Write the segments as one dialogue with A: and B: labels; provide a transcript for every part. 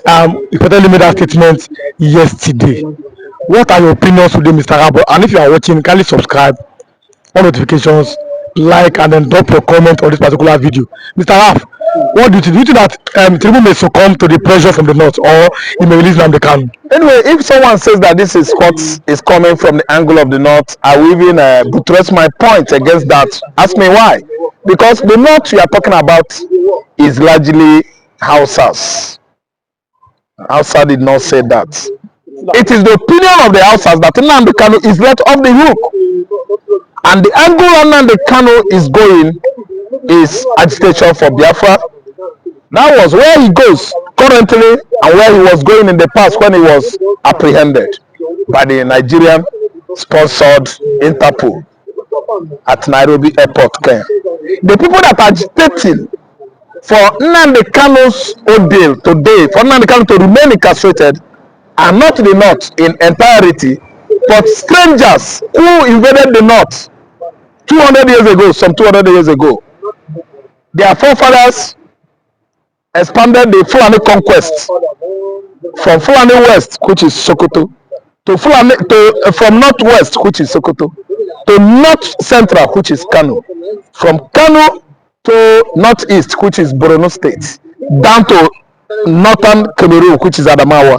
A: reportedly made that statement yesterday. What are your opinions today, Mr. Rabo? And if you are watching, kindly subscribe, on notifications, like, and then drop your comment on this particular video. Mr. Raf, what do you think? Do you think that Tinubu may succumb to the pressure from the north, or he may release Nnamdi Kanu?
B: Anyway, if someone says that this is what is coming from the angle of the north, I will even buttress my point against that. Ask me why. Because the north we are talking about is largely Hausas. Hausa did not say that. It is the opinion of the Hausas that Nnamdi Kanu is let off the hook. And the angle Nnamdi Kanu is going is agitation for Biafra. That was where he goes currently and where he was going in the past when he was apprehended by the Nigerian sponsored Interpol at Nairobi Airport, Kenya. The people that are agitating for Nnamdi Kanu's ordeal today, for Nnamdi Kanu to remain incarcerated, are not the North in entirety, but strangers who invaded the North 200 years ago, some 200 years ago. Their forefathers expanded the Fulani conquest from Fulani West, which is Sokoto, to Fulani from Northwest, which is Sokoto, to North Central, which is Kano, from Kano to Northeast, which is Borno State, down to Northern Cameroon, which is Adamawa,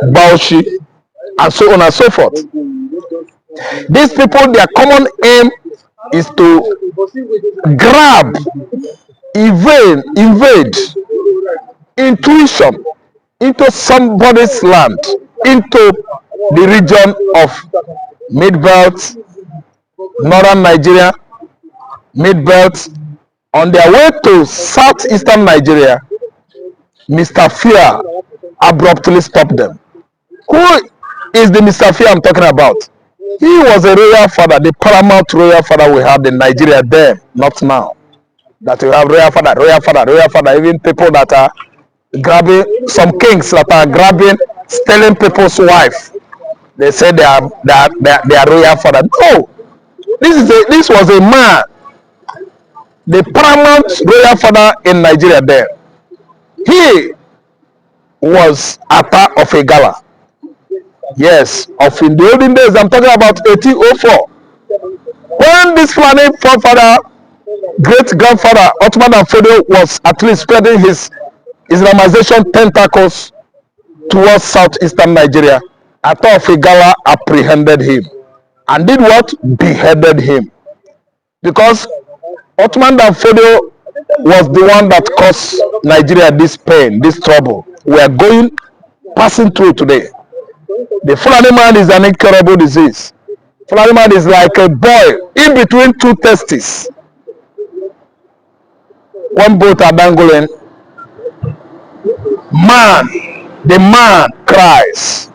B: Bauchi, and so on and so forth. These people, their common aim is to grab, invade, intrusion into somebody's land, into the region of Mid-Belt, Northern Nigeria, Mid-Belt. On their way to southeastern Nigeria, Mr. Fear abruptly stopped them. Who is the Mr. Fear I'm talking about? He was a royal father, the paramount royal father we had in Nigeria then, not now. That we have royal father, even people that are grabbing, some kings that are grabbing, stealing people's wife. They say they are royal father. No, this was a man, the paramount royal father in Nigeria then. He was Ata of a gala. Yes, of in the olden days, I'm talking about 1804. When this Fulani forefather, great-grandfather, Ottoman Fodio, was at least spreading his Islamization tentacles towards southeastern Nigeria, Ata of a gala apprehended him and did what? Beheaded him. Because Ottoman Fodio was the one that caused Nigeria this pain, this trouble we are passing through today. The Fulani man is an incurable disease. Fulani man is like a boy in between two testes. When both are dangling, the man cries.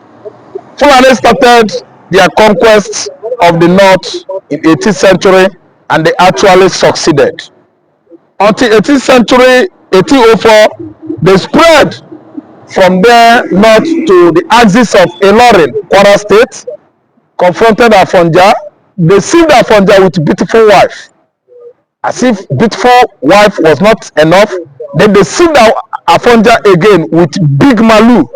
B: Fulani started their conquest of the north in 18th century and they actually succeeded. Until 18th century, 1804, they spread from there north to the axis of Ilorin, Kwara State, confronted Afonja. They seized Afonja with beautiful wife. As if beautiful wife was not enough, then they seized Afonja again with big malu,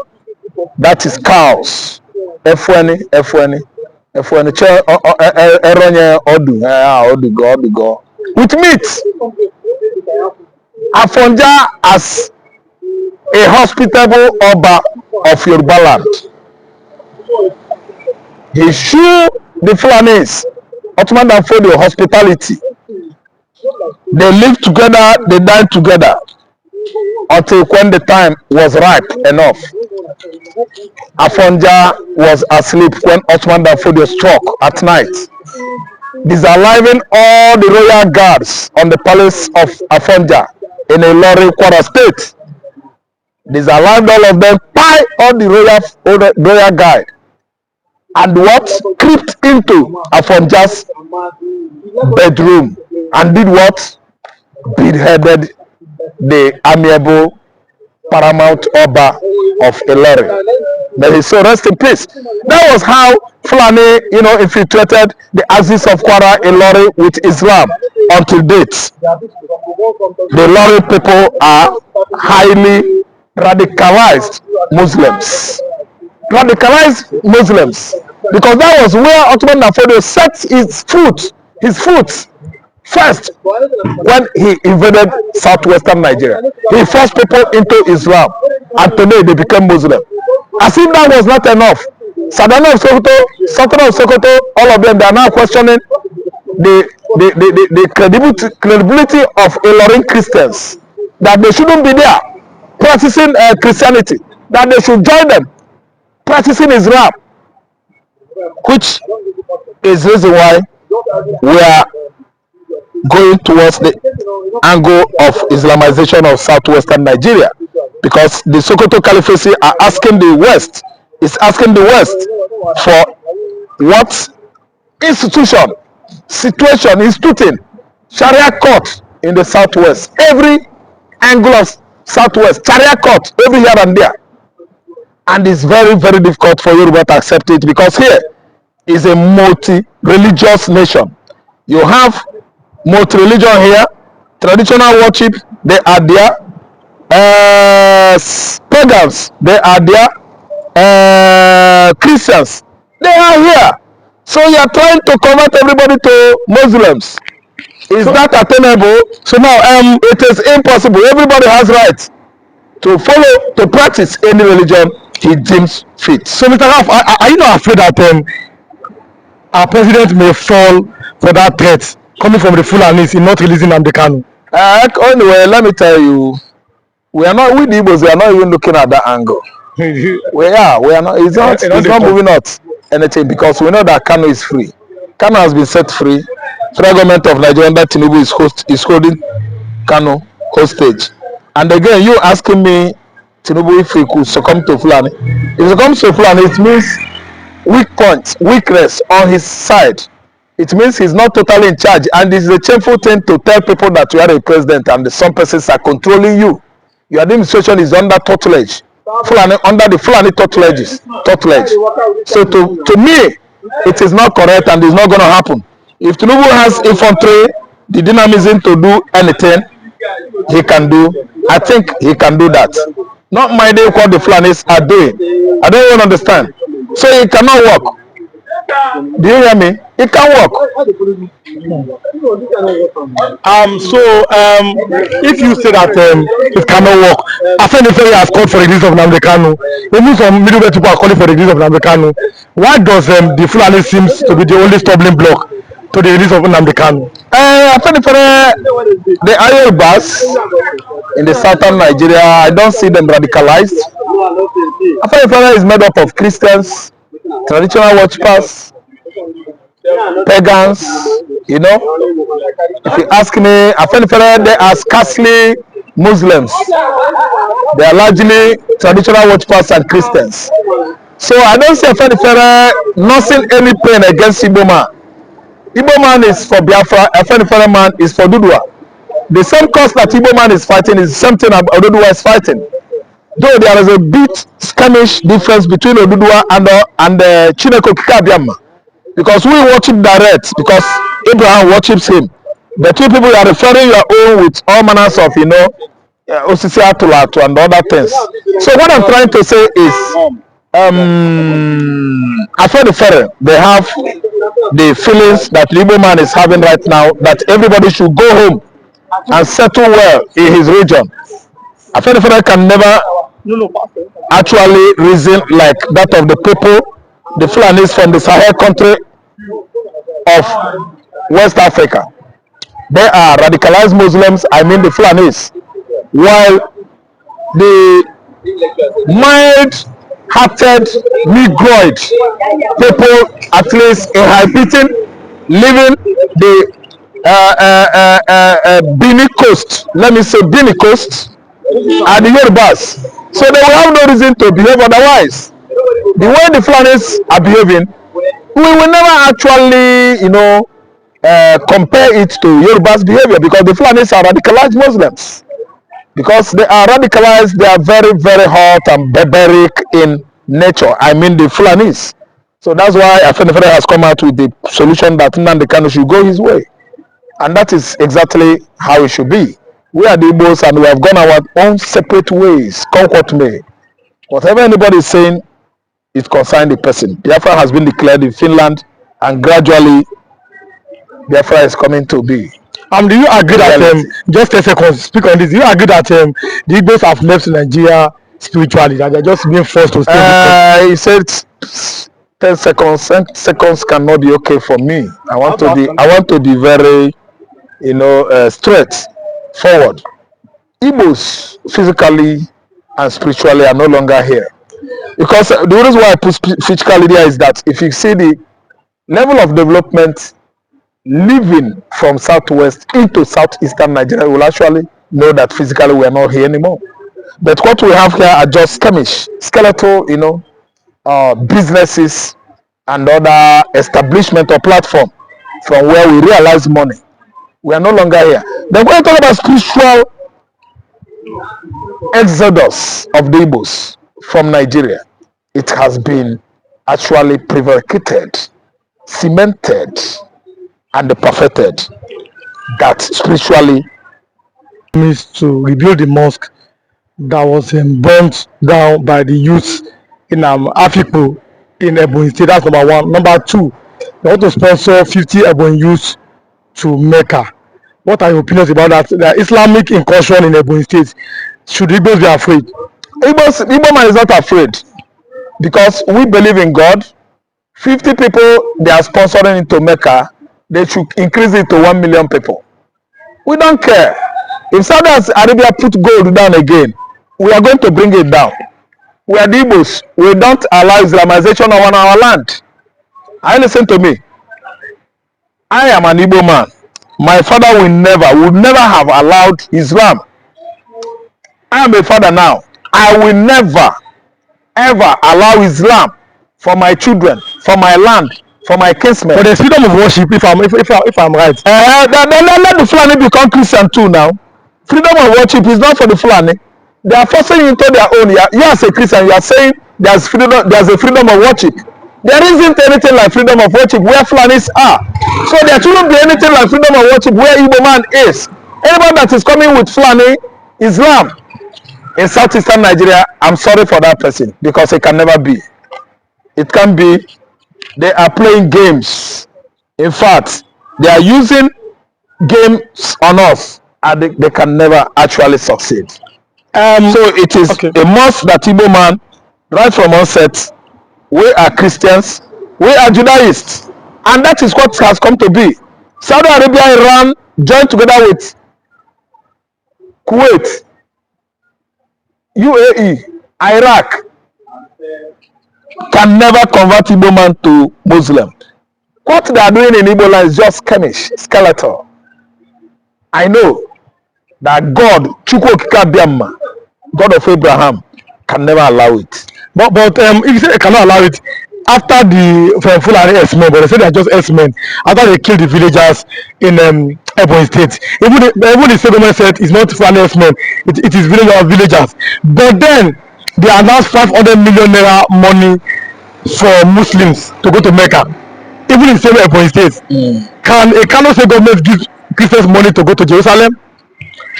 B: that is cows. With meat. Afonja as a hospitable Oba of Yoruba land. He showed the Fulanis, Ottoman Fodio, hospitality. They lived together, they died together, until when the time was ripe enough. Afonja was asleep when Ottoman Fodio struck at night, disaliving all the royal guards on the palace of Afonja in a lorry Kwara State. Disalived all of them, by all the royal guard, and what? Crept into Afonja's bedroom and did what? Beheaded the amiable paramount Oba of Ilorin. May his soul rest in peace. That was how Fulani, infiltrated the axis of Kwara Ilorin with Islam until date. The Ilorin people are highly radicalized Muslims. Radicalized Muslims. Because that was where Ottoman Napoleon set his foot first when he invaded southwestern Nigeria. He forced people into Islam, and today they became Muslim. As if that was not enough, Sadana of Sokoto, Sultan of Sokoto, all of them, they are now questioning the credibility of Ilorin Christians, that they shouldn't be there practicing Christianity, that they should join them practicing Islam, which is the reason why we are going towards the angle of Islamization of southwestern Nigeria, because the Sokoto Caliphate are asking the West, for what instituting Sharia court in the southwest, every angle of southwest, Sharia court every here and there. And it's very, very difficult for Yoruba to accept it, because here is a multi-religious nation. You have multi-religion here, traditional worship, they are there, pagans, they are there, Christians, they are here. So you are trying to convert everybody to Muslims. Is that attainable? So now it is impossible. Everybody has rights to follow, to practice any religion he deems fit.
A: So, Mr. Ralph, are you not afraid that our president may fall for that threat coming from the Fulanis in not releasing Nnamdi Kanu?
B: Anyway, let me tell you, we the Igbos, we are not even looking at that angle. we are not. It's not moving out anything, because we know that Kanu is free. Kanu has been set free. Federal government of Nigeria under Tinubu is holding Kanu hostage. And again, you asking me, Tinubu, if he could succumb to Fulani. If he succumbs to Fulani, it means weakness on his side. It means he's not totally in charge, and it's a shameful thing to tell people that you are a president and some persons are controlling you. Your administration is under tutelage, Fulani, under the Fulani tutelage. So to me, it is not correct, and it's not going to happen. If Tinubu has infantry, the dynamism to do anything he can do, I think he can do that. Not minding what the Fulanis are doing. I don't even understand. So it cannot work. Do you hear me? It can work.
A: If you say that it cannot work, Afenifere has called for the release of Nnamdi Kanu. Even some middleweight people are calling for the release of Nnamdi Kanu. Why does the Fulani seems to be the only stumbling block to the release of Nnamdi Kanu?
B: Afenifere, the Yorubas in the southern Nigeria, I don't see them radicalized. Afenifere is made up of Christians, traditional worshippers, pagans, you know. If you ask me, Afenifere, they are scarcely Muslims. They are largely traditional worshippers and Christians. So I don't see Afenifere nursing any pain against Igbo man. Igbo man is for Biafra, Afenifere man is for Dudua. The same cause that Igbo man is fighting is the same thing that Oduduwa is fighting. Though there is a bit skirmish difference between Oduduwa and Chineke Kikabiama, because we worship direct, because Abraham worships him. The two people are referring your own with all manners of, Osisi Atulatu and other things. So what I'm trying to say is, Afenifere, they have the feelings that the Igbo man is having right now, that everybody should go home and settle well in his region. Afenifere can never actually reason like that of the people, the Fulanis from the Sahel country of West Africa. They are radicalized Muslims, I mean the Fulanis, while the mild-hearted Negroid people, at least inhabiting, living the Bini Coast, let me say Bini Coast, and the Yorubas. So they will have no reason to behave otherwise. The way the Fulanis are behaving, we will never actually, compare it to Yoruba's behavior, because the Fulanis are radicalized Muslims. Because they are radicalized, they are very, very hot and barbaric in nature. I mean the Fulanis. So that's why Afenifere has come out with the solution that Nnamdi Kanu should go his way. And that is exactly how it should be. We are the Igbos and we have gone our own separate ways. Come what may. Whatever anybody is saying, it concerns the person. Biafra has been declared in Finland, and gradually Biafra is coming to be.
A: Do you agree that just 10 seconds, speak on this? Do you agree that the Igbos have left Nigeria spiritually, that they're just being forced to stay?
B: He said 10 seconds. 10 seconds cannot be okay for me. I want to be very, straight forward. Igbos physically and spiritually are no longer here. Because the reason why I put physically there is that if you see the level of development living from southwest into southeastern Nigeria, you will actually know that physically we are not here anymore. But what we have here are just skeletal, businesses and other establishment or platform from where we realize money. We are no longer here. Then when we talk about spiritual exodus of the Igbos from Nigeria, it has been actually prevaricated, cemented, and perfected that spiritually
A: Means to rebuild the mosque that was burnt down by the youth in Afikpo in Ebonyi State. That's number one. Number two, they want to sponsor 50 Ebonyi youths to Mecca. What are your opinions about that? The Islamic incursion in Ebonyi State. Should Igbos be afraid?
B: Igbo man is not afraid because we believe in God. 50 people they are sponsoring into Mecca. They should increase it to 1 million people. We don't care. If Saudi Arabia put gold down again, we are going to bring it down. We are the Igbos. We don't allow Islamization on our land. Listen to me. I am an Igbo man. My father would never have allowed Islam. I am a father now. I will never, ever allow Islam for my children, for my land, for my kinsmen.
A: For the freedom of worship, if I'm right.
B: Then let the Fulani become Christian too now. Freedom of worship is not for the Fulani. They are forcing you into their own. You as a Christian, you are saying there's a freedom of worship. There isn't anything like freedom of worship where Fulanis are. So there shouldn't be anything like freedom of worship where Igbo man is. Anybody that is coming with Fulani Islam in southeastern Nigeria, I'm sorry for that person because it can never be. It can be. They are playing games. In fact, they are using games on us and they can never actually succeed. So it is a must that Igbo man, right from onset, we are Christians, we are Judaists, and that is what has come to be. Saudi Arabia, Iran joined together with Kuwait, UAE, Iraq, can never convert Igbo man to Muslim. What they are doing in Igbo land is just skeletal. I know that God, Chukwokika, God of Abraham, can never allow it.
A: But if you say they cannot allow it, after the Fulani S-men, but they say they are just S-men, after they killed the villagers in Ebonyi State, even the state government said it's not Fulani S-men, it is villagers. But then they announced 500 million naira money for Muslims to go to Mecca. Even in the same Ebonyi State, can a Kano state government give Christians money to go to Jerusalem?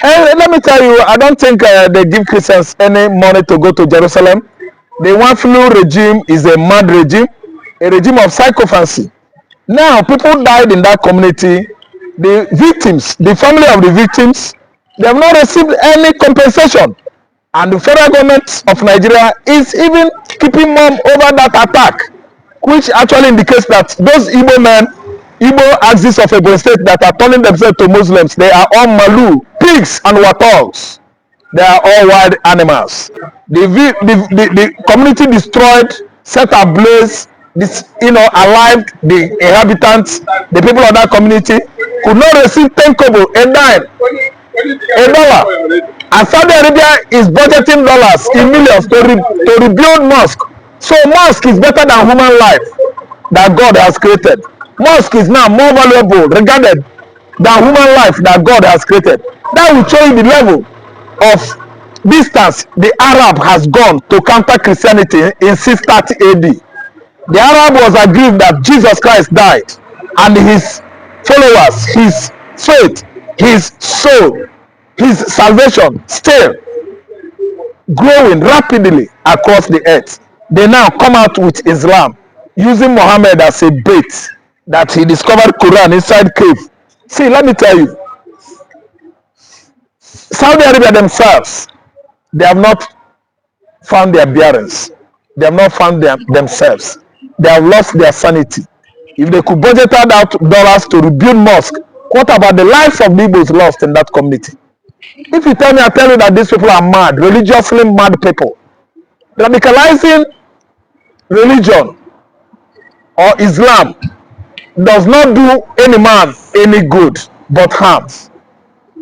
B: Let me tell you, I don't think they give Christians any money to go to Jerusalem. The one flu regime is a mad regime, a regime of psychophancy. Now, people died in that community. The victims, the family of the victims, they have not received any compensation. And the federal government of Nigeria is even keeping mum over that attack, which actually indicates that those Igbo men, Igbo axis of Ebonyi State that are turning themselves to Muslims, they are all Malu, pigs and warthogs. They are all wild animals. The community destroyed, set ablaze, alive the inhabitants, the people of that community could not receive 10 kobo, a dime, $1. And Saudi Arabia is budgeting dollars in millions to rebuild mosque. So mosque is better than human life that God has created. Mosque is now more valuable regarded than human life that God has created. That will show you the level of distance the Arab has gone to counter Christianity in 630 AD. The Arab was aggrieved that Jesus Christ died and his followers, his faith, his soul his salvation still growing rapidly across the earth. They now come out with Islam using Muhammad as a bait that he discovered Quran inside cave. See, let me tell you, Saudi Arabia themselves, they have not found their bearings. They have not found themselves. They have lost their sanity. If they could budget out dollars to rebuild mosque, what about the lives of the Igbos lost in that community? If you tell me, I tell you that these people are mad, religiously mad people. Radicalizing religion or Islam does not do any man any good, but harms,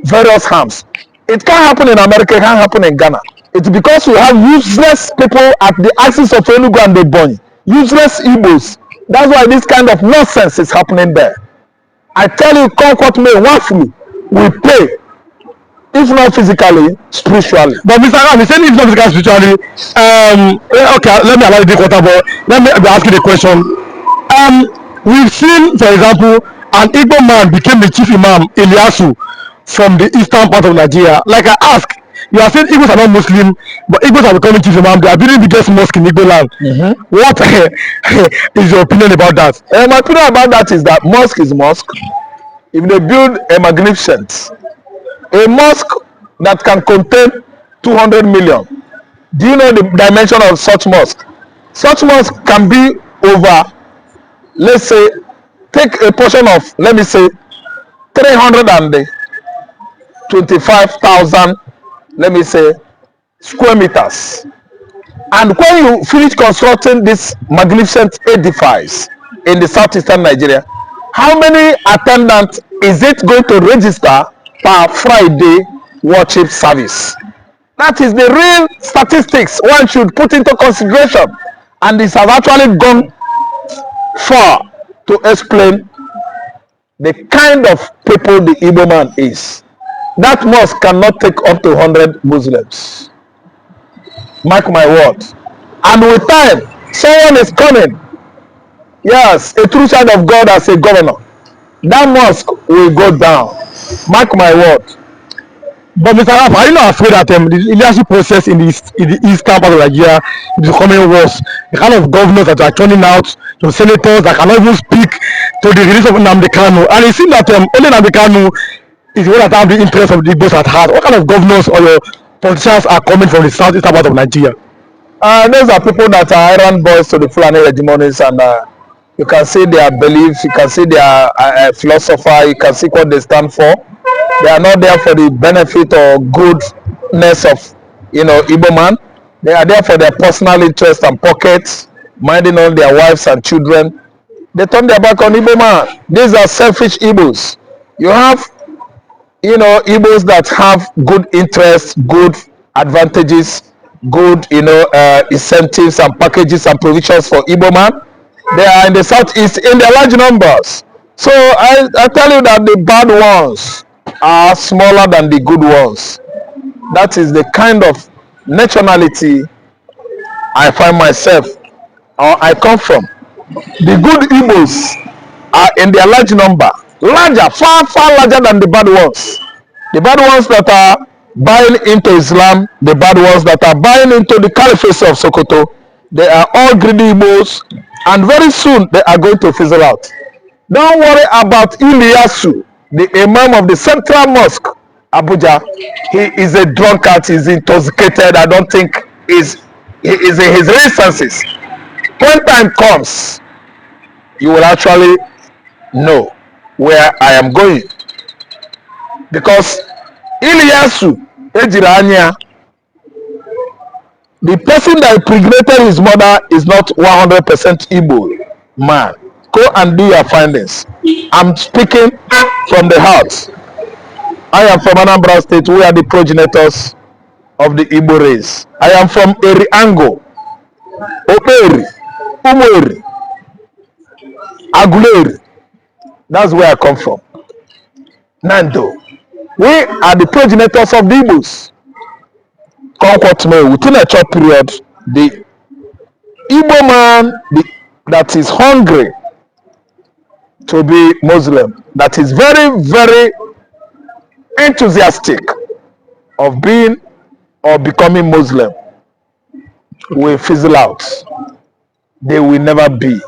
B: various harms. It can't happen in America, it can't happen in Ghana. It's because we have useless people at the axis of Enugu and Ebonyi, useless Igbos. That's why this kind of nonsense is happening there. I tell you, comfort me, waffle, we pay, if not physically, spiritually.
A: But Mr. Ram, saying if not physically, spiritually, okay, let me allow you to take water, but let me ask you the question. We've seen, for example, an Igbo man became the chief imam, Eliasu, from the eastern part of Nigeria. Like I ask, you are saying Igbos are not Muslim, but Igbos are becoming chief imam. They are building the biggest mosque in Igbo land. What is your opinion about that?
B: My opinion about that is that mosque is mosque. If they build a magnificent, a mosque that can contain 200 million, do you know the dimension of such mosque? Such mosque can be over, let's say, take a portion of, let me say, 325,000, let me say, square meters. And when you finish constructing this magnificent edifice in the southeastern Nigeria, how many attendants is it going to register per Friday worship service? That is the real statistics one should put into consideration. And this has actually gone far to explain the kind of people the Igbo man is. That mosque cannot take up to 100 Muslims. Mark my word. And with time, someone is coming. Yes, a true child of God as a governor. That mosque will go down. Mark my word.
A: But Mr. Raf, are you not afraid that the leadership process in the eastern part of Nigeria is becoming worse? The kind of governors that are turning out, the senators that cannot even speak to the release of Nnamdi Kanu, and it seems that only Nnamdi Kanu is the one that have the interest of the Igbos at heart. What kind of governors or your politicians are coming from the southeastern part of Nigeria?
B: Those are people that are errand boys to the Fulani hegemonies, and you can see their beliefs, you can see their philosopher, you can see what they stand for. They are not there for the benefit or goodness of, Igbo man. They are there for their personal interest and pockets, minding all their wives and children. They turn their back on Igbo man. These are selfish Igbos. You have, Igbos that have good interests, good advantages, good, incentives and packages and provisions for Igbo man. They are in the southeast in their large numbers. So I tell you that the bad ones are smaller than the good ones. That is the kind of nationality I find myself or I come from. The good Igbos are in their large number, larger, far larger than the bad ones. The bad ones that are buying into Islam, the bad ones that are buying into the caliphate of Sokoto, they are all greedy Igbos, and very soon they are going to fizzle out. Don't worry about Iliasu, the imam of the Central Mosque, Abuja. He is a drunkard, he is intoxicated. I don't think he is in his real senses. When time comes, you will actually know where I am going. Because Iliasu, Ejiranya, the person that impregnated his mother is not 100% Igbo man. Go and do your findings. I'm speaking from the heart. I am from Anambra State. We are the progenitors of the Igbo race. I am from Eriango, Operi, Umeri, Aguleri. That's where I come from. Nando. We are the progenitors of the Igbos. Comfort me, within a short period, the Igbo man that is hungry to be Muslim, that is very, very enthusiastic of being or becoming Muslim will fizzle out. They will never be.